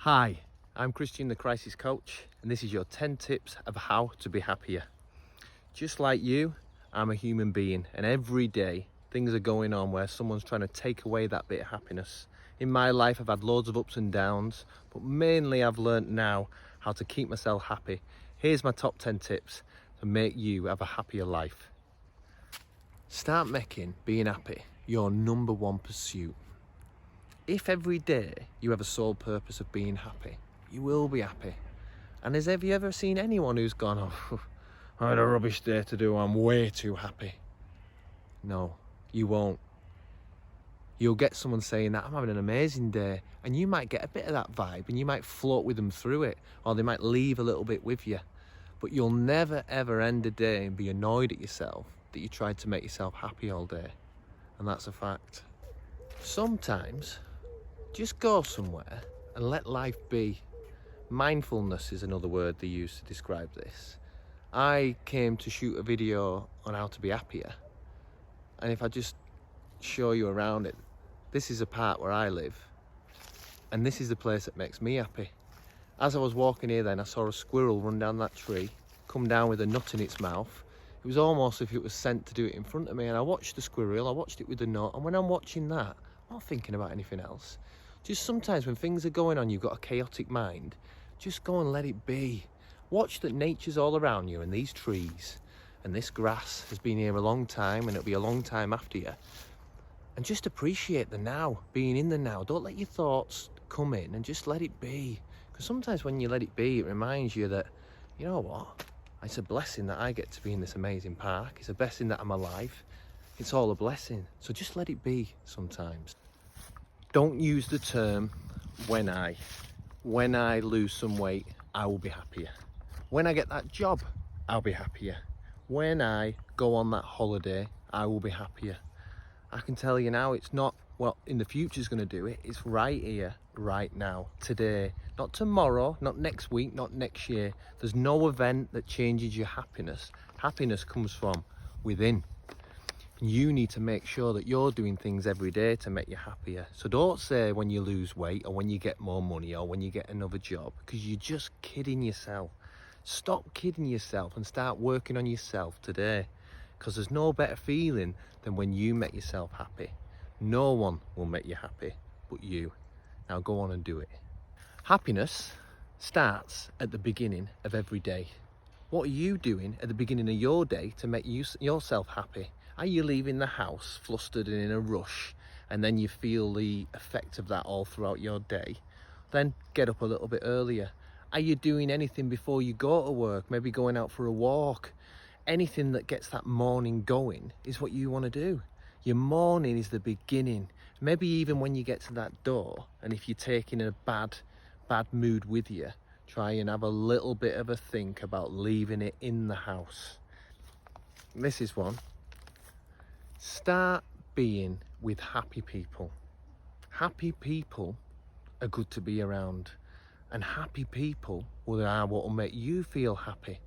Hi, I'm Christian, the Crisis Coach, and this is your 10 tips of how to be happier. Just like you, I'm a human being, and every day things are going on where someone's trying to take away that bit of happiness. In my life, I've had loads of ups and downs, but mainly I've learned now how to keep myself happy. Here's my top 10 tips to make you have a happier life. Start making being happy your number one pursuit. If every day you have a sole purpose of being happy, you will be happy. And have you ever seen anyone who's gone, oh, I had a rubbish day to do, I'm way too happy? No, you won't. You'll get someone saying that, I'm having an amazing day, and you might get a bit of that vibe and you might float with them through it, or they might leave a little bit with you. But you'll never ever end a day and be annoyed at yourself that you tried to make yourself happy all day. And that's a fact. Sometimes, just go somewhere and let life be. Mindfulness is another word they use to describe this. I came to shoot a video on how to be happier, and if I just show you around it, this is a part where I live, and this is the place that makes me happy. As I was walking here then, I saw a squirrel run down that tree, come down with a nut in its mouth. It was almost as if it was sent to do it in front of me, and I watched the squirrel, I watched it with the nut, and when I'm watching that, I'm not thinking about anything else. Just sometimes when things are going on, you've got a chaotic mind, just go and let it be. Watch that nature's all around you, and these trees and this grass has been here a long time, and it'll be a long time after you. And just appreciate the now, being in the now. Don't let your thoughts come in, and just let it be. Because sometimes when you let it be, it reminds you that, you know what? It's a blessing that I get to be in this amazing park. It's a blessing that I'm alive. It's all a blessing. So just let it be sometimes. Don't use the term when I lose some weight, I will be happier. When I get that job, I'll be happier. When I go on that holiday, I will be happier. I can tell you now, it's not what in the future's going to do it. It's right here, right now, today. Not tomorrow, not next week, not next year. There's no event that changes your happiness. Happiness comes from within. You need to make sure that you're doing things every day to make you happier. So don't say when you lose weight, or when you get more money, or when you get another job, because you're just kidding yourself. Stop kidding yourself and start working on yourself today, because there's no better feeling than when you make yourself happy. No one will make you happy but you. Now go on and do it. Happiness starts at the beginning of every day. What are you doing at the beginning of your day to make yourself happy? Are you leaving the house flustered and in a rush, and then you feel the effect of that all throughout your day? Then get up a little bit earlier. Are you doing anything before you go to work? Maybe going out for a walk? Anything that gets that morning going is what you want to do. Your morning is the beginning. Maybe even when you get to that door, and if you're taking a bad mood with you, try and have a little bit of a think about leaving it in the house. This is one. Start being with happy people. Happy people are good to be around, and happy people are what will make you feel happy.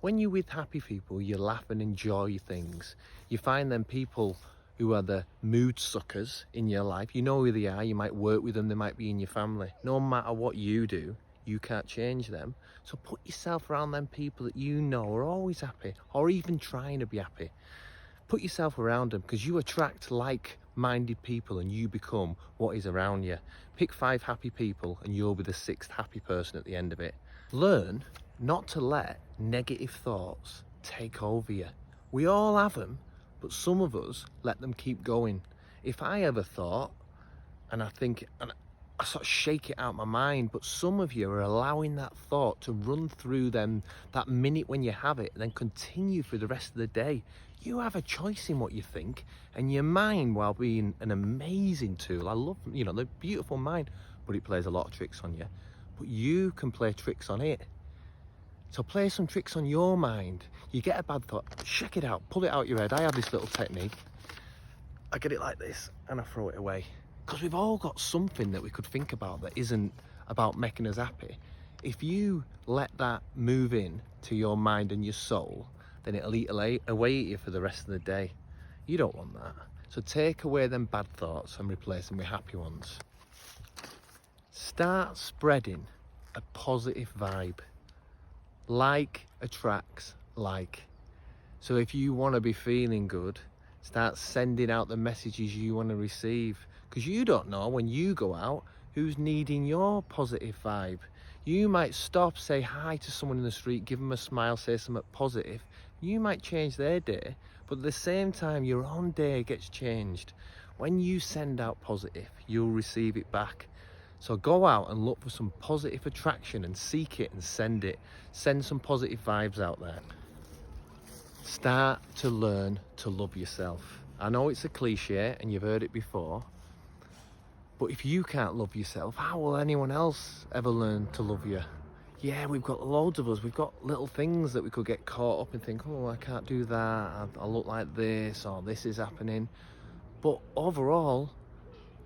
When you're with happy people, you laugh and enjoy things. You find them people who are the mood suckers in your life. You know who they are. You might work with them. They might be in your family. No matter what you do, you can't change them. So put yourself around them people that you know are always happy, or even trying to be happy. Put yourself around them, because you attract like-minded people and you become what is around you. Pick 5 happy people and you'll be the 6th happy person at the end of it. Learn not to let negative thoughts take over you. We all have them, but some of us let them keep going. If I have a thought and I think, and I sort of shake it out of my mind, but some of you are allowing that thought to run through them that minute when you have it, and then continue through the rest of the day. You have a choice in what you think, and your mind, while being an amazing tool, I love, the beautiful mind, but it plays a lot of tricks on you. But you can play tricks on it. So play some tricks on your mind. You get a bad thought, check it out, pull it out your head. I have this little technique. I get it like this and I throw it away. Because we've all got something that we could think about that isn't about making us happy. If you let that move in to your mind and your soul, then it'll eat away at you for the rest of the day. You don't want that. So take away them bad thoughts and replace them with happy ones. Start spreading a positive vibe. Like attracts like. So if you want to be feeling good, start sending out the messages you want to receive, because you don't know when you go out who's needing your positive vibe. You might stop, say hi to someone in the street, give them a smile, say something positive. You might change their day, but at the same time your own day gets changed. When you send out positive, you'll receive it back. So go out and look for some positive attraction and seek it and send it. Send some positive vibes out there. Start to learn to love yourself. I know it's a cliche and you've heard it before, but if you can't love yourself, how will anyone else ever learn to love you? Yeah, we've got loads of us. We've got little things that we could get caught up and think, oh, I can't do that. I look like this, or this is happening. But overall,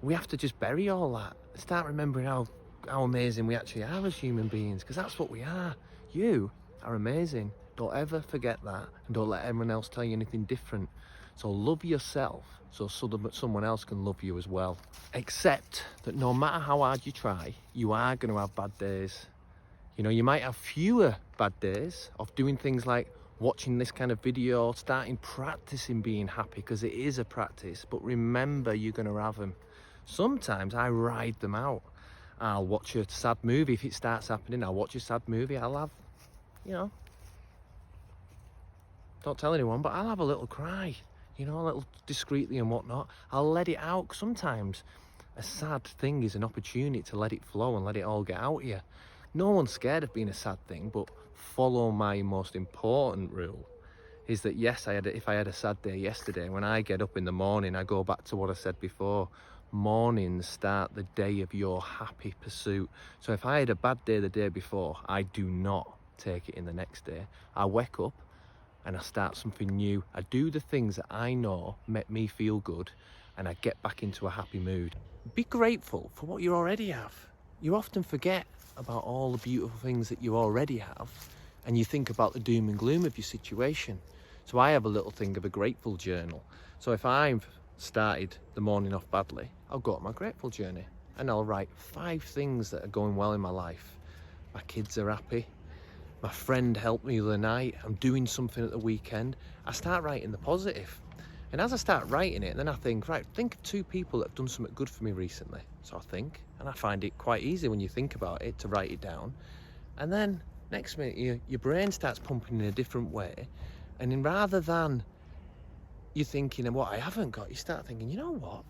we have to just bury all that. Start remembering how amazing we actually are as human beings, because that's what we are. You are amazing. Don't ever forget that, and don't let everyone else tell you anything different. So love yourself so someone else can love you as well. Accept that no matter how hard you try, you are going to have bad days. You know, you might have fewer bad days of doing things like watching this kind of video, starting practicing being happy, because it is a practice. But remember, you're going to have them. Sometimes I ride them out. I'll watch a sad movie. If it starts happening, I'll watch a sad movie. I'll have, don't tell anyone, but I'll have a little cry, a little discreetly and whatnot. I'll let it out. Sometimes a sad thing is an opportunity to let it flow and let it all get out of you. No one's scared of being a sad thing, but follow my most important rule is that yes, if I had a sad day yesterday, when I get up in the morning, I go back to what I said before. Mornings start the day of your happy pursuit. So if I had a bad day the day before, I do not take it in the next day. I wake up and I start something new. I do the things that I know make me feel good, and I get back into a happy mood. Be grateful for what you already have. You often forget about all the beautiful things that you already have, and you think about the doom and gloom of your situation. So I have a little thing of a grateful journal. So if I've started the morning off badly, I'll go on my grateful journey and I'll write 5 things that are going well in my life. My kids are happy. My friend helped me the other night. I'm doing something at the weekend. I start writing the positive. And as I start writing it, then I think of 2 people that have done something good for me recently. So I think, and I find it quite easy when you think about it to write it down. And then next minute, your brain starts pumping in a different way. And then rather than you're thinking of what I haven't got, you start thinking, you know what?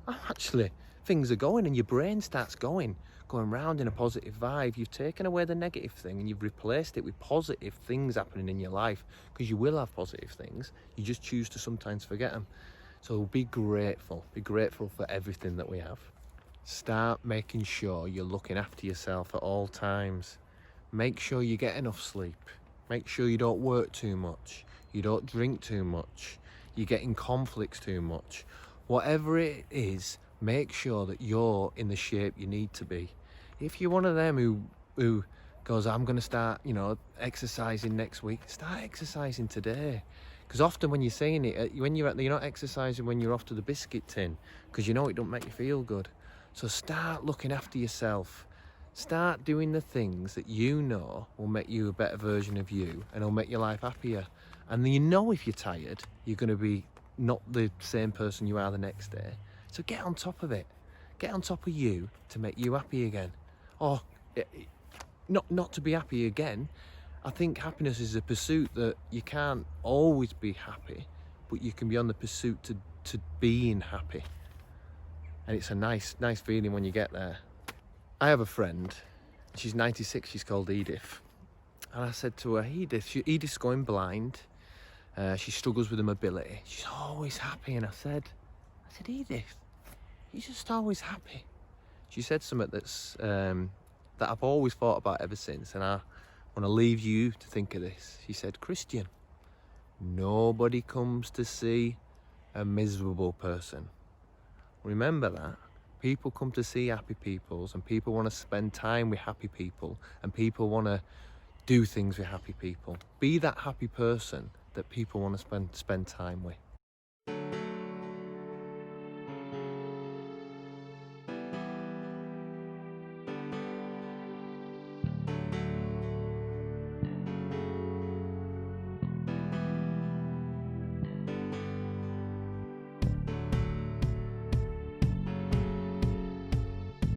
Actually, things are going, and your brain starts going round in a positive vibe. You've taken away the negative thing and you've replaced it with positive things happening in your life, because you will have positive things. You just choose to sometimes forget them. So be grateful. Be grateful for everything that we have. Start making sure you're looking after yourself at all times. Make sure you get enough sleep. Make sure you don't work too much. You don't drink too much. You get in conflicts too much. Whatever it is, make sure that you're in the shape you need to be. If you're one of them who goes, I'm going to start, exercising next week, start exercising today. Because often when you're saying it, you're not exercising when you're off to the biscuit tin, because it don't make you feel good. So start looking after yourself. Start doing the things that you know will make you a better version of you and will make your life happier. And then if you're tired, you're going to be not the same person you are the next day. So get on top of it. Get on top of you to make you happy again. Or not to be happy again. I think happiness is a pursuit that you can't always be happy, but you can be on the pursuit to being happy. And it's a nice feeling when you get there. I have a friend, she's 96, she's called Edith. And I said to her, Edith's going blind. She struggles with her mobility. She's always happy. And I said, Edith, you're just always happy. She said something that I've always thought about ever since, and I want to leave you to think of this. She said, Christian, nobody comes to see a miserable person. Remember that. People come to see happy people, and people want to spend time with happy people, and people want to do things with happy people. Be that happy person that people want to spend time with.